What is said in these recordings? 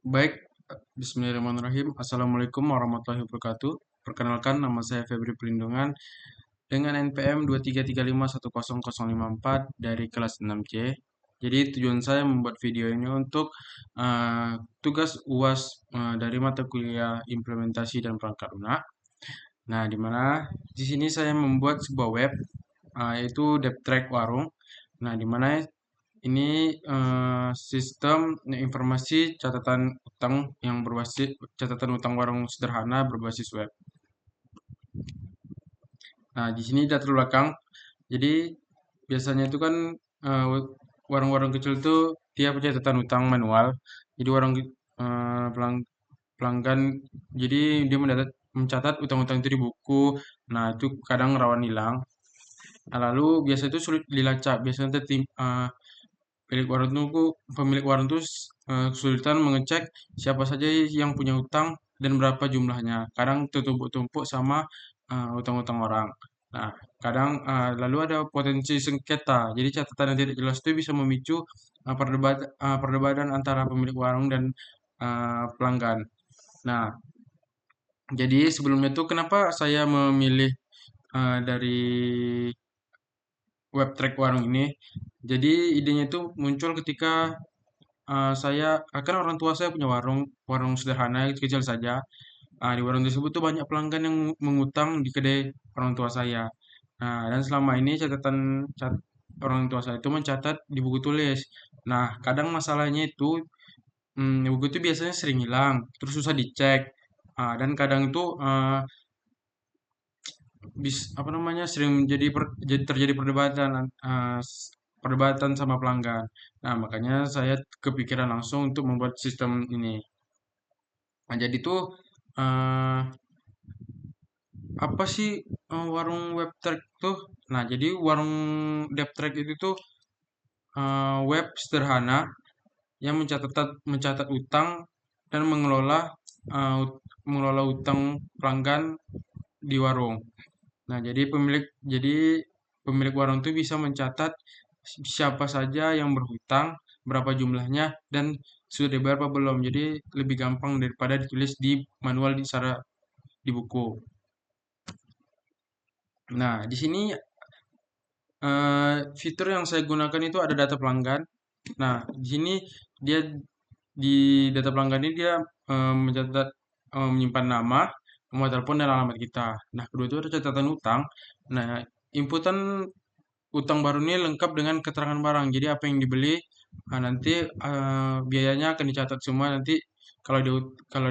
Baik, Bismillahirrahmanirrahim. Assalamualaikum warahmatullahi wabarakatuh. Perkenalkan, nama saya Febri Pelindungan dengan NPM 23351054 dari kelas 6C. Jadi tujuan saya membuat video ini untuk tugas UAS dari mata kuliah implementasi dan perangkat lunak. Nah, di mana di sini saya membuat sebuah web yaitu DevTrack Warung. Nah, di mana ini sistem informasi catatan utang yang berbasis catatan utang warung sederhana berbasis web. Nah, di sini data belakang. Jadi biasanya itu kan eh, warung-warung kecil itu dia punya catatan utang manual. Jadi pelanggan jadi dia mencatat utang-utang itu di buku. Nah, itu kadang rawan hilang. Nah, lalu biasa itu sulit dilacak. Biasanya pemilik warung tuh kesulitan mengecek siapa saja yang punya utang dan berapa jumlahnya. Kadang tertumpuk-tumpuk sama utang-utang orang. Nah, kadang lalu ada potensi sengketa. Jadi catatan yang tidak jelas itu bisa memicu perdebatan antara pemilik warung dan pelanggan. Nah, jadi sebelumnya tuh kenapa saya memilih dari web track warung ini? Jadi idenya itu muncul ketika saya akan orang tua saya punya warung warung sederhana kecil saja. Di warung tersebut tuh banyak pelanggan yang mengutang di kedai orang tua saya. Nah, dan selama ini orang tua saya itu mencatat di buku tulis. Nah, kadang masalahnya itu buku itu biasanya sering hilang, terus susah dicek. Dan kadang itu apa namanya sering terjadi perdebatan sama pelanggan. Nah, makanya saya kepikiran langsung untuk membuat sistem ini. Nah, jadi tuh eh, apa sih warung web track tuh? Nah, jadi warung deep track itu tuh web sederhana yang mencatat utang dan mengelola utang pelanggan di warung. Nah, jadi pemilik warung itu bisa mencatat siapa saja yang berhutang, berapa jumlahnya, dan sudah dibayar apa belum. Jadi lebih gampang daripada ditulis di manual di buku. Nah, di sini fitur yang saya gunakan itu ada data pelanggan. Nah, di sini dia di data pelanggan ini dia menyimpan nama, nomor telepon dan alamat kita. Nah, kedua itu ada catatan utang. Nah, inputan utang baru ini lengkap dengan keterangan barang. Jadi apa yang dibeli, nanti biayanya akan dicatat semua. Nanti kalau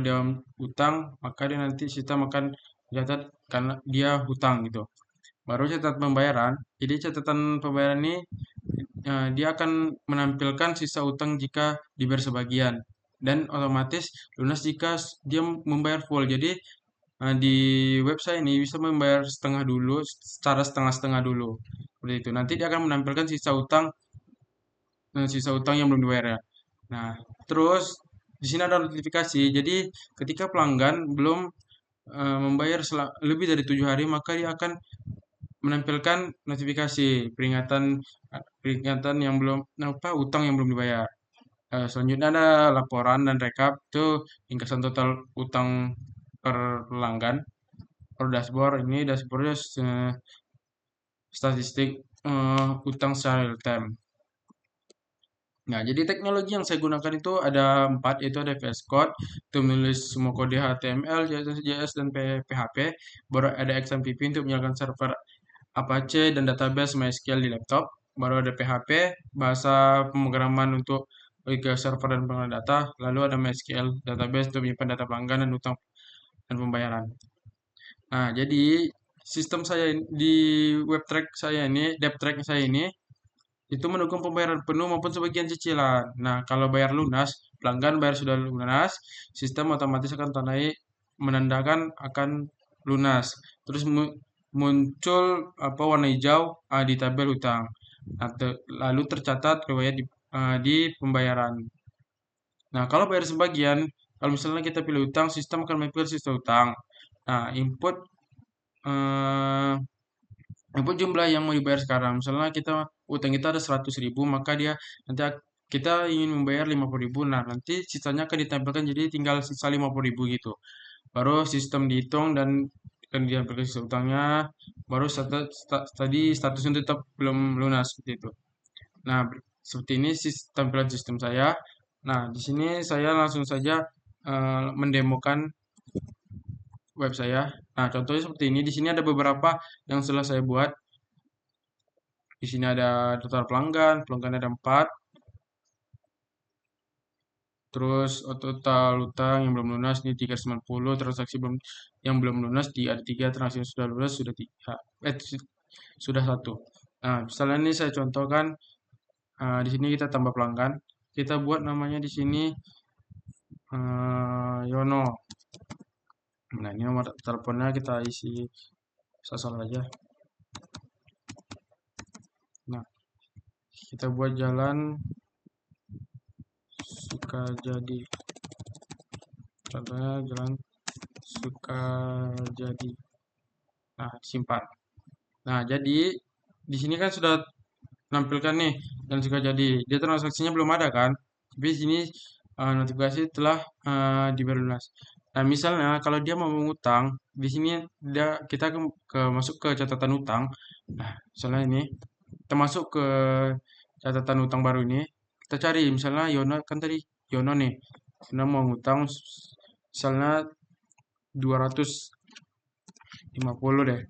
dia utang, maka dia nanti sistem akan catat karena dia hutang gitu. Baru catatan pembayaran. Jadi catatan pembayaran ini dia akan menampilkan sisa utang jika dibayar sebagian dan otomatis lunas jika dia membayar full. Jadi di website ini bisa membayar setengah dulu, secara setengah-setengah dulu. Seperti itu. Nanti dia akan menampilkan sisa utang yang belum dibayar ya. Nah, terus di sini ada notifikasi. Jadi ketika pelanggan belum membayar lebih dari 7 hari, maka dia akan menampilkan notifikasi peringatan yang belum utang yang belum dibayar. Selanjutnya ada laporan dan rekap itu ringkasan total utang per pelanggan. Per dashboard ini dashboardnya statistik utang secara real time. Nah, jadi teknologi yang saya gunakan itu ada 4, yaitu ada VS Code, itu menulis semua kode HTML, CSS, dan PHP. Baru ada XMPP untuk menyalakan server Apache dan database MySQL di laptop. Baru ada PHP, bahasa pemrograman untuk ke server dan pengolahan data. Lalu ada MySQL database untuk menyimpan data pelanggan dan utang dan pembayaran. Nah, jadi sistem saya di web track saya ini, dev track saya ini, itu mendukung pembayaran penuh maupun sebagian cicilan. Nah, kalau bayar lunas, pelanggan bayar sudah lunas, sistem otomatis akan menandakan akan lunas. Terus muncul apa warna hijau di tabel utang. Nah, lalu tercatat riwayat di pembayaran. Nah, kalau bayar sebagian, kalau misalnya kita pilih utang, sistem akan mengikuti sistem utang. Nah, eh, input jumlah yang mau dibayar sekarang. Misalnya utang kita ada 100.000, maka dia nanti kita ingin membayar 50.000. Nah, nanti sisanya akan ditempelkan jadi tinggal sisa 50.000 gitu. Baru sistem dihitung dan akan ditempelkan sisa utangnya. Baru tadi statusnya tetap belum lunas seperti itu. Nah, seperti ini tampilan sistem saya. Nah, di sini saya langsung saja mendemokan web saya. Nah, contohnya seperti ini. Di sini ada beberapa yang setelah saya buat. Di sini ada daftar pelanggan, pelanggan ada 4. Terus total utang yang belum lunas di 390, transaksi yang belum lunas di ada 3, transaksi yang sudah lunas sudah 3, sudah 1. Nah, misalnya ini saya contohkan, di sini kita tambah pelanggan, kita buat namanya di sini Yono. Nah, ini nomor teleponnya kita isi sasal aja. Nah, kita buat jalan Sukajadi. Contohnya jalan Sukajadi. Nah, simpan. Nah, jadi di sini kan sudah nampilkan nih dan Sukajadi. Dia transaksinya belum ada kan? Tapi di sini notifikasi telah diberi lunas. Nah, misalnya kalau dia mau mengutang, di sini kita masuk ke catatan utang. Nah, misalnya ini kita masuk ke catatan utang baru ini. Kita cari misalnya Yono kan tadi Yono nih. Yono mau ngutang misalnya 250 deh.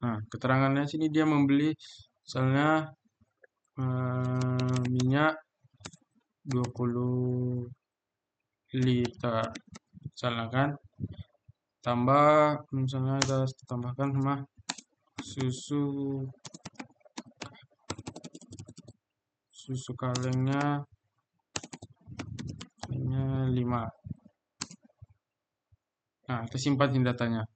Nah, keterangannya sini dia membeli misalnya minyak 20 liter. Misalnya kan tambah misalnya kita tambahkan sama susu kalengnya 5. Nah, kita simpan sini datanya.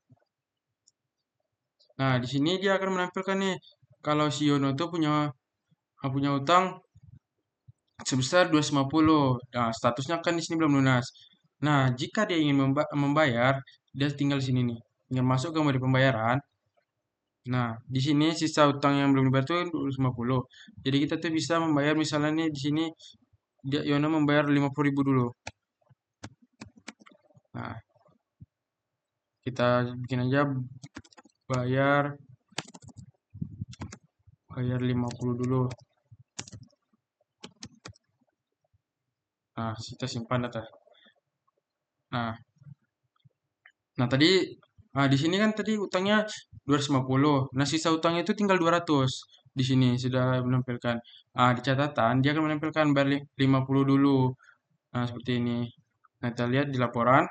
Nah, di sini dia akan menampilkan nih kalau si Yono itu punya utang sebesar 250. Nah, statusnya kan di sini belum lunas. Nah, jika dia ingin membayar, dia tinggal di sini nih. Tinggal masuk ke mode pembayaran. Nah, di sini sisa utang yang belum dibayar itu 250. Jadi kita tuh bisa membayar misalnya nih di sini Yono membayar 50.000 dulu. Nah, kita bikin aja bayar 50 dulu. Nah, kita simpan data. Nah, tadi di sini kan tadi utangnya 250. Nah, sisa utangnya itu tinggal 200. Di sini sudah menampilkan. Di catatan dia akan menampilkan bayar 50 dulu. Nah, seperti ini. Nah, kita lihat di laporan.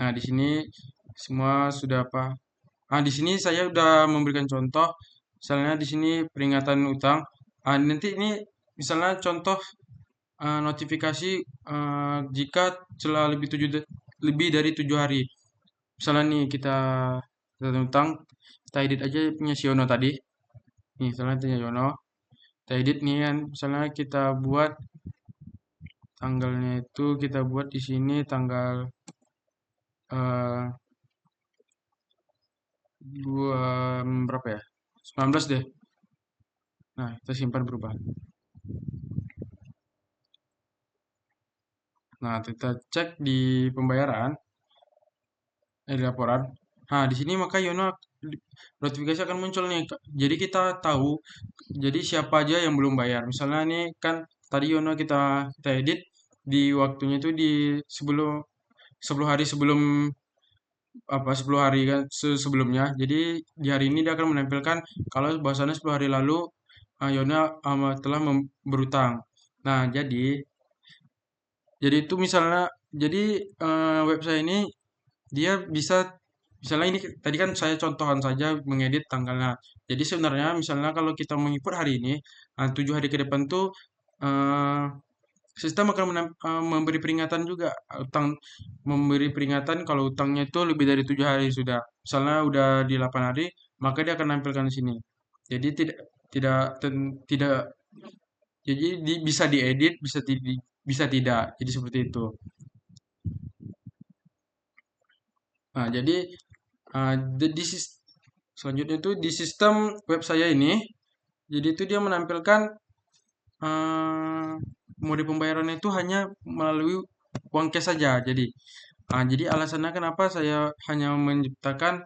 Nah, di sini semua sudah apa? Di sini saya udah memberikan contoh. Misalnya di sini peringatan utang. Nanti ini misalnya contoh notifikasi jika telah lebih dari 7 hari. Misalnya nih kita tentang kita edit aja punya Siono tadi. Nih, misalnya punya Yono. Kita edit nih kan. Misalnya kita buat tanggalnya itu kita buat di sini tanggal 2 berapa ya? 19 deh. Nah, kita simpan berubah. Nah, kita cek di pembayaran, di laporan. Nah, di sini maka Yono notifikasi akan muncul nih. Jadi kita tahu, jadi siapa aja yang belum bayar. Misalnya nih kan tadi Yono kita edit di waktunya itu di sebelum 10 hari sebelum 10 hari kan sebelumnya. Jadi di hari ini dia akan menampilkan kalau bahwasannya 10 hari lalu Yono telah berutang. Nah, jadi itu misalnya jadi web saya ini dia bisa misalnya ini tadi kan saya contohan saja mengedit tanggalnya. Jadi sebenarnya misalnya kalau kita mengikut hari ini 7 hari ke depan tuh eh, sistem akan memberi peringatan juga utang memberi peringatan kalau utangnya itu lebih dari 7 hari sudah. Misalnya udah di 8 hari, maka dia akan nampilkan di sini. Jadi tidak tidak jadi bisa diedit, bisa tidak. Jadi seperti itu. Nah, jadi selanjutnya itu di sistem web saya ini Jadi itu dia menampilkan eh, mode pembayarannya itu hanya melalui uang cash saja. Jadi alasannya kenapa saya hanya menciptakan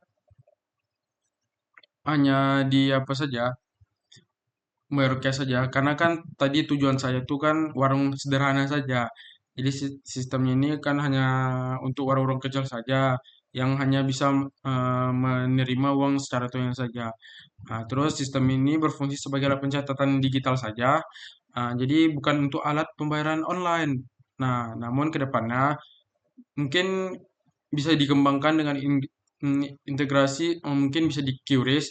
hanya di apa saja, bayar cash saja. Karena kan tadi tujuan saya itu kan warung sederhana saja. Jadi sistemnya ini kan hanya untuk warung-warung kecil saja yang hanya bisa menerima uang secara tunai saja. Nah, terus sistem ini berfungsi sebagai alat pencatatan digital saja. Jadi bukan untuk alat pembayaran online. Nah, namun ke depannya mungkin bisa dikembangkan dengan integrasi, mungkin bisa di QRIS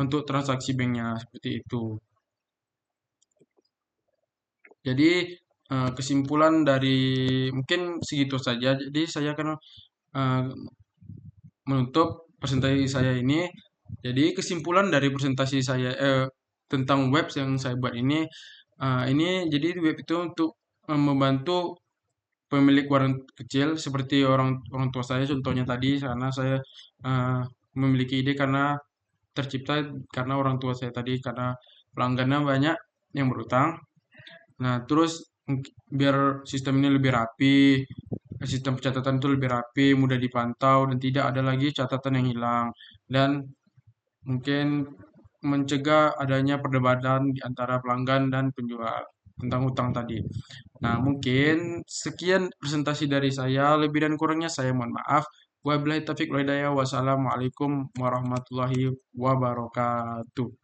untuk transaksi banknya seperti itu. Jadi kesimpulan dari mungkin segitu saja. Jadi saya akan eh, menutup presentasi saya ini. Jadi kesimpulan dari presentasi saya tentang web yang saya buat ini jadi web itu untuk membantu pemilik warung kecil seperti orang orang tua saya contohnya tadi karena saya eh, memiliki ide karena tercipta karena orang tua saya tadi karena pelanggannya banyak yang berutang. Nah, terus biar sistem ini lebih rapi, sistem pencatatan itu lebih rapi, mudah dipantau, dan tidak ada lagi catatan yang hilang. Dan mungkin mencegah adanya perdebatan di antara pelanggan dan penjual tentang utang tadi. Nah, mungkin sekian presentasi dari saya. Lebih dan kurangnya saya mohon maaf. Wabillahi taufiq wal hidayah. Wassalamualaikum warahmatullahi wabarakatuh.